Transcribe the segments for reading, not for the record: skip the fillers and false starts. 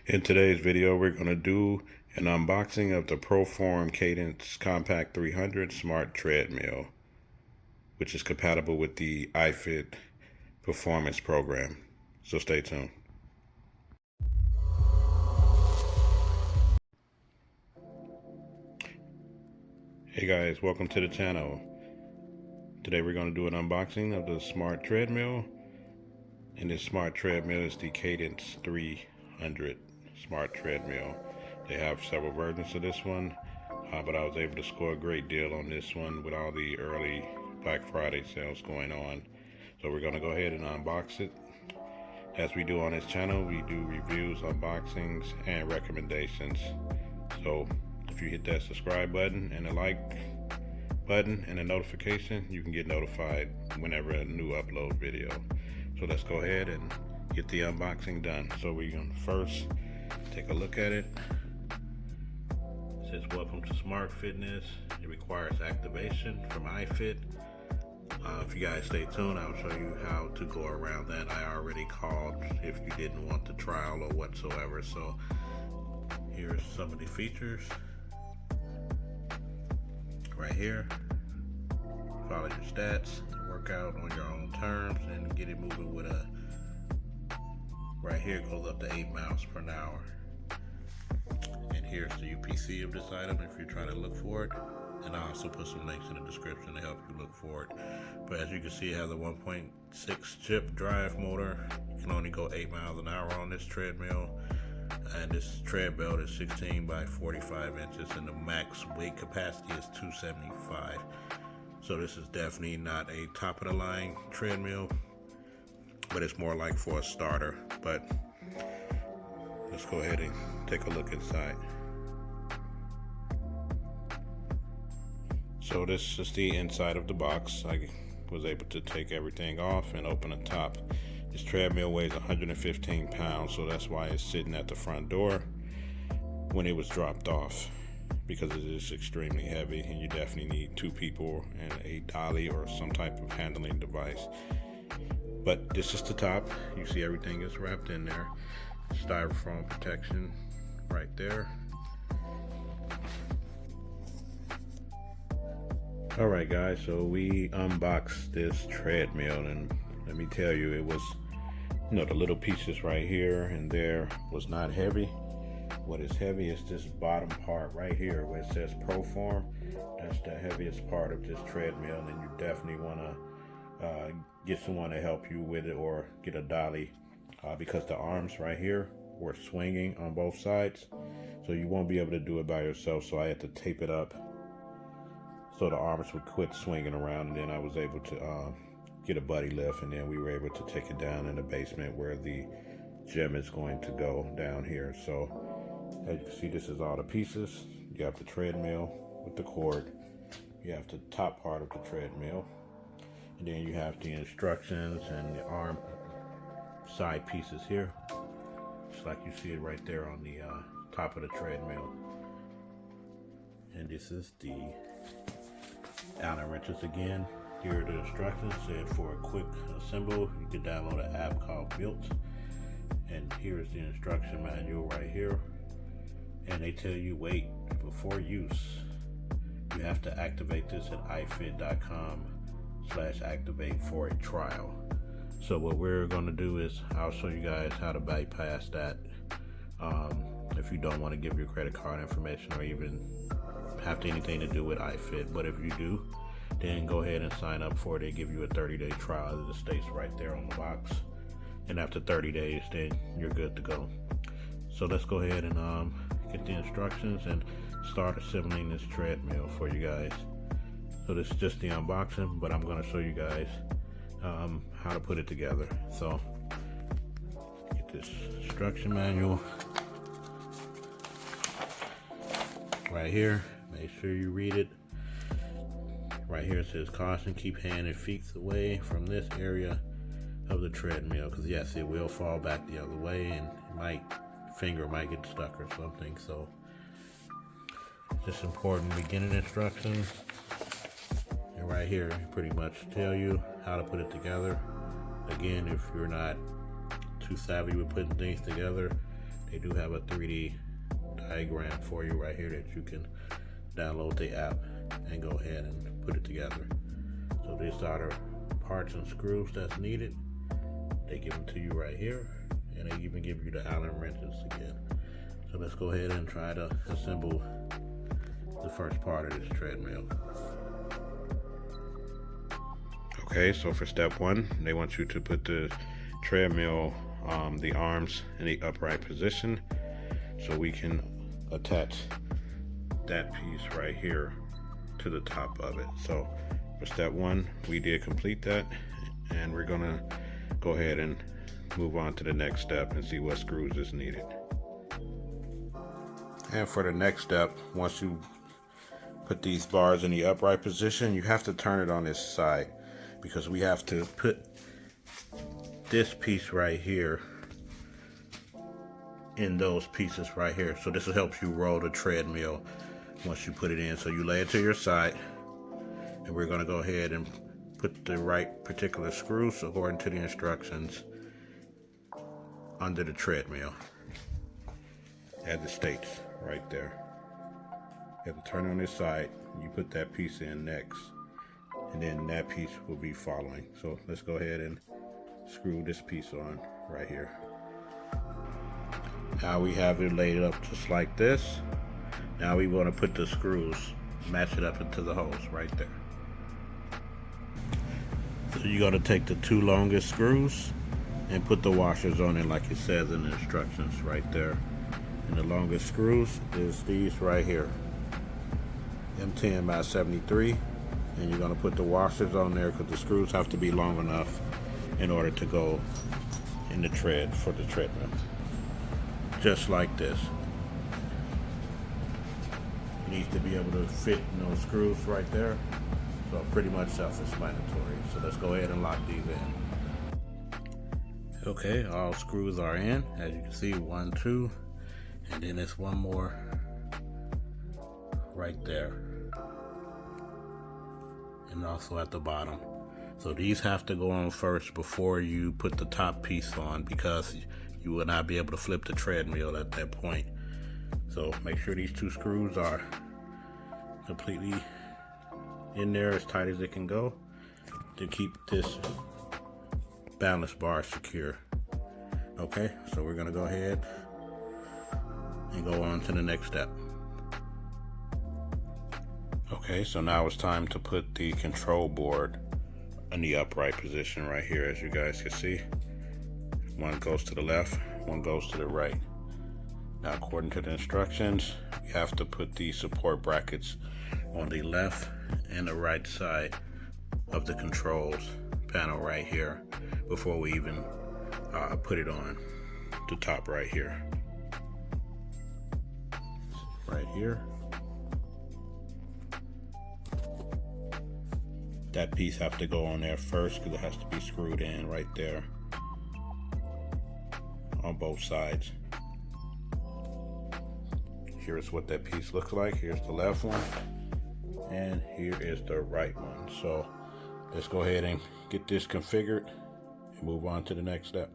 In today's video, we're going to do an unboxing of the ProForm Cadance Compact 300 Smart Treadmill, which is compatible with the iFit Performance program. So stay tuned. Hey guys, welcome to the channel. Today we're going to do an unboxing of the Smart Treadmill. And this Smart Treadmill is the Cadance 300 Smart Treadmill. They have several versions of this one, but I was able to score a great deal on this one with all the early Black Friday sales going on. So we're going to go ahead and unbox it. As we do on this channel, we do reviews, unboxings, and recommendations. So if you hit that subscribe button and the like button and a notification, you can get notified whenever a new upload video. So let's go ahead and get the unboxing done. So we're going to first take a look at it. It says, welcome to Smart Fitness. It requires activation from iFit. If you guys stay tuned, I'll show you how to go around that. I already called if you didn't want the trial or whatsoever. So here's some of the features. Right here, follow your stats, work out on your own terms, and get it moving with a, right here goes up to 8 miles per hour. And here's the UPC of this item if you're trying to look for it. And I'll also put some links in the description to help you look for it. But as you can see, it has a 1.6 chip drive motor. You can only go 8 miles an hour on this treadmill. And this tread belt is 16 by 45 inches, and the max weight capacity is 275. So this is definitely not a top of the line treadmill, but it's more like for a starter. But let's go ahead and take a look inside. So this is the inside of the box. I was able to take everything off and open the top. This treadmill weighs 115 pounds, so that's why it's sitting at the front door when it was dropped off, because it is extremely heavy and you definitely need 2 people and a dolly or some type of handling device. But this is the top. You see everything is wrapped in there. Styrofoam protection right there. Alright guys, so we unboxed this treadmill, and let me tell you, it was, the little pieces right here and there was not heavy. What is heavy is this bottom part right here where it says ProForm. That's the heaviest part of this treadmill, and you definitely want to get someone to help you with it or get a dolly, because the arms right here were swinging on both sides, so you won't be able to do it by yourself. So I had to tape it up so the arms would quit swinging around, and then I was able to get a buddy lift, and then we were able to take it down in the basement where the gym is going to go down here. So as you can see, this is all the pieces. You have the treadmill with the cord, you have the top part of the treadmill, and then you have the instructions and the arm side pieces here, just like you see it right there on the top of the treadmill. And this is the Allen wrenches again. Here are the instructions. Said for a quick assemble, you can download an app called Built. And here is the instruction manual right here. And they tell you, wait, before use, you have to activate this at ifit.com/activate for a trial. So what we're going to do is, I'll show you guys how to bypass that. If you don't want to give your credit card information or even have anything to do with iFit, but if you do, then go ahead and sign up for it. They give you a 30-day trial. It states right there on the box, and after 30 days then you're good to go. So let's go ahead and get the instructions and start assembling this treadmill for you guys. So this is just the unboxing, but I'm going to show you guys how to put it together. So get this instruction manual right here. Make sure you read it. Right here it says, caution, keep hand and feet away from this area of the treadmill, because yes, it will fall back the other way and finger might get stuck or something. So just important beginning instructions. And right here pretty much tell you how to put it together. Again, if you're not too savvy with putting things together, they do have a 3D diagram for you right here that you can download the app and go ahead and put it together. So these are the parts and screws that's needed. They give them to you right here, and they even give you the Allen wrenches again. So let's go ahead and try to assemble the first part of this treadmill. Okay, so for step one, they want you to put the treadmill, the arms in the upright position so we can attach that piece right here to the top of it. So for step one, we did complete that, and we're gonna go ahead and move on to the next step and see what screws is needed. And for the next step, once you put these bars in the upright position, you have to turn it on this side, because we have to put this piece right here in those pieces right here. So this will help you roll the treadmill once you put it in. So you lay it to your side, and we're going to go ahead and put the right particular screws according to the instructions under the treadmill, as it states right there. You have to turn on this side, you put that piece in next, and then that piece will be following. So let's go ahead and screw this piece on right here. Now we have it laid up just like this. Now we want to put the screws, match it up into the holes right there. So you're going to take the two longest screws and put the washers on it like it says in the instructions right there. And the longest screws is these right here, M10 by 73. And you're going to put the washers on there because the screws have to be long enough in order to go in the tread for the treadmill. Just like this. It needs to be able to fit in those screws right there. So pretty much self-explanatory. So let's go ahead and lock these in. Okay, all screws are in. As you can see, 1, 2, and then there's one more right there. And also at the bottom. So these have to go on first before you put the top piece on, because you will not be able to flip the treadmill at that point. So make sure these two screws are completely in there as tight as it can go to keep this balance bar secure. Okay, so we're gonna go ahead and go on to the next step. Okay, so now it's time to put the control board in the upright position right here. As you guys can see, one goes to the left, one goes to the right. Now, according to the instructions, you have to put the support brackets on the left and the right side of the controls panel right here before we even put it on the top right here. Right here. That piece have to go on there first because it has to be screwed in right there on both sides. Here's what that piece looks like. Here's the left one, and here is the right one. So let's go ahead and get this configured and move on to the next step.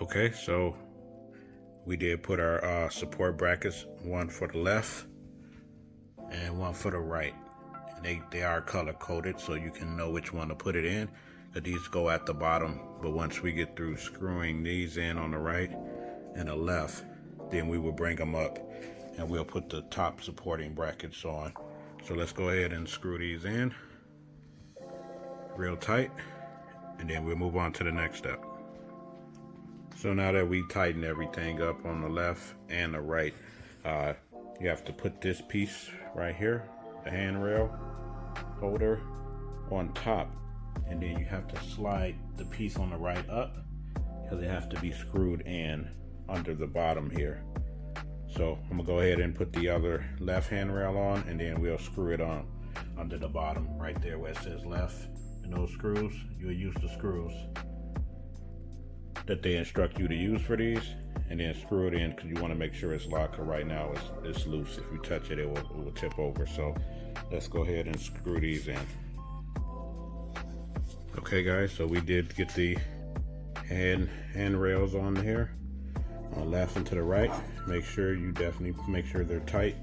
Okay, so we did put our support brackets, one for the left and one for the right. They are color coded so you can know which one to put it in. But these go at the bottom, but once we get through screwing these in on the right and the left, then we will bring them up and we'll put the top supporting brackets on. So let's go ahead and screw these in real tight, and then we'll move on to the next step. So now that we tighten everything up on the left and the right, you have to put this piece right here, the handrail holder, on top, and then you have to slide the piece on the right up because it has to be screwed in under the bottom here. So I'm gonna go ahead and put the other left handrail on, and then we'll screw it on under the bottom right there where it says left. And those screws, you'll use the screws that they instruct you to use for these, and then screw it in because you want to make sure it's locked. Right now it's loose. If you touch it, it will tip over. So let's go ahead and screw these in. Okay guys, so we did get the handrails on here. on the left and to the right. Make sure you definitely make sure they're tight.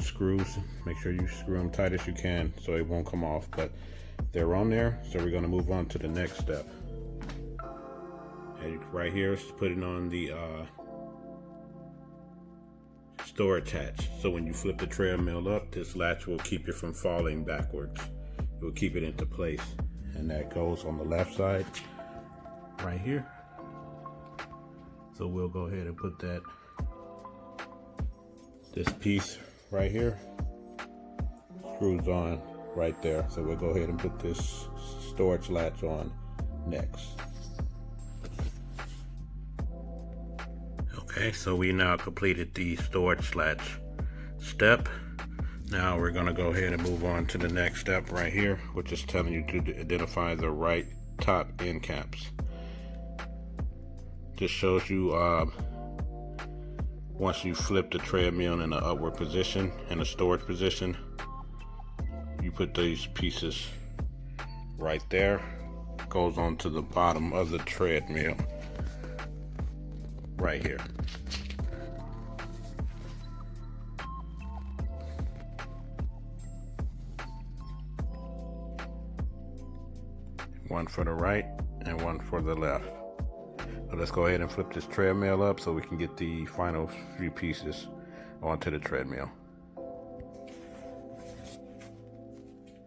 Screws, make sure you screw them tight as you can so it won't come off, but they're on there. So we're going to move on to the next step. And right here is putting on the storage hatch. So when you flip the treadmill up, this latch will keep it from falling backwards. It will keep it into place. And that goes on the left side right here. So we'll go ahead and put this piece right here, screws on right there. So we'll go ahead and put this storage latch on next. Okay, so we now completed the storage latch step. Now we're going to go ahead and move on to the next step right here, which is telling you to identify the right top end caps. This shows you once you flip the treadmill in the upward position, in the storage position, you put these pieces right there. Goes onto the bottom of the treadmill right here. One for the right and one for the left. So let's go ahead and flip this treadmill up so we can get the final few pieces onto the treadmill.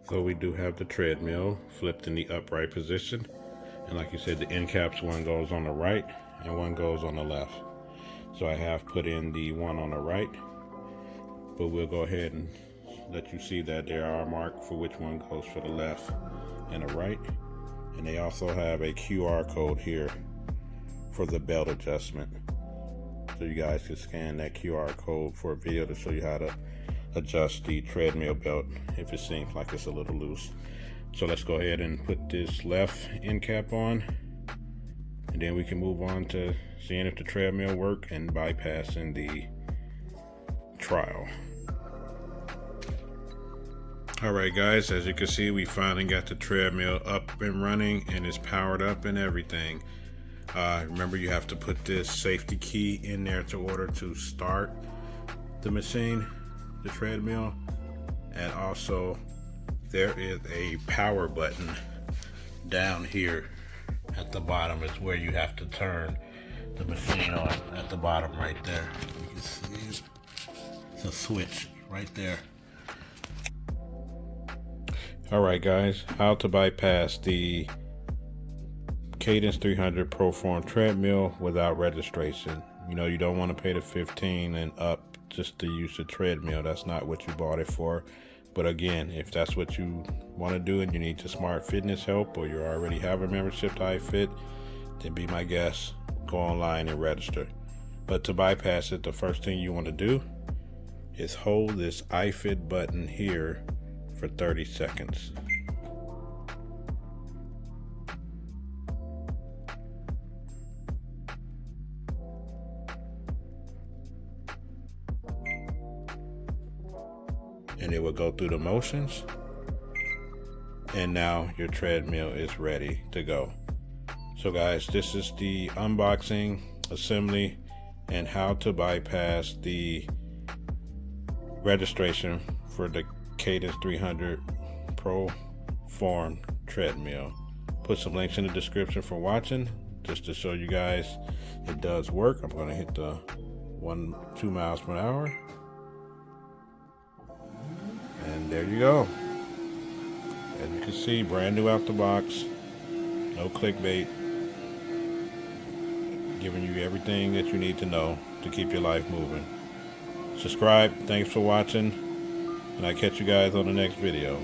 So we do have the treadmill flipped in the upright position. And like you said, the end caps, one goes on the right and one goes on the left. So I have put in the one on the right, but we'll go ahead and let you see that there are marked for which one goes for the left and the right. And they also have a QR code here for the belt adjustment. So you guys can scan that QR code for a video to show you how to adjust the treadmill belt if it seems like it's a little loose. So let's go ahead and put this left end cap on, and then we can move on to seeing if the treadmill work and bypassing the trial. Alright guys, as you can see, we finally got the treadmill up and running and it's powered up and everything. Remember, you have to put this safety key in there to order to start the machine, the treadmill. And also there is a power button down here at the bottom. Is where you have to turn the machine on, at the bottom right there. You can see it's a switch right there. Alright guys, how to bypass the Cadance 300 ProForm treadmill without registration. You know, you don't want to pay the $15 and up just to use the treadmill. That's not what you bought it for. But again, if that's what you want to do and you need the smart fitness help, or you already have a membership to iFit, then be my guest. Go online and register. But to bypass it, the first thing you want to do is hold this iFit button here for 30 seconds. And it will go through the motions, and now your treadmill is ready to go. So guys, this is the unboxing, assembly, and how to bypass the registration for the Cadance 300 ProForm treadmill. Put some links in the description for watching, just to show you guys it does work. I'm going to hit the 2 miles per hour. And there you go. As you can see, brand new out the box. No clickbait. Giving you everything that you need to know to keep your life moving. Subscribe. Thanks for watching. And I'll catch you guys on the next video.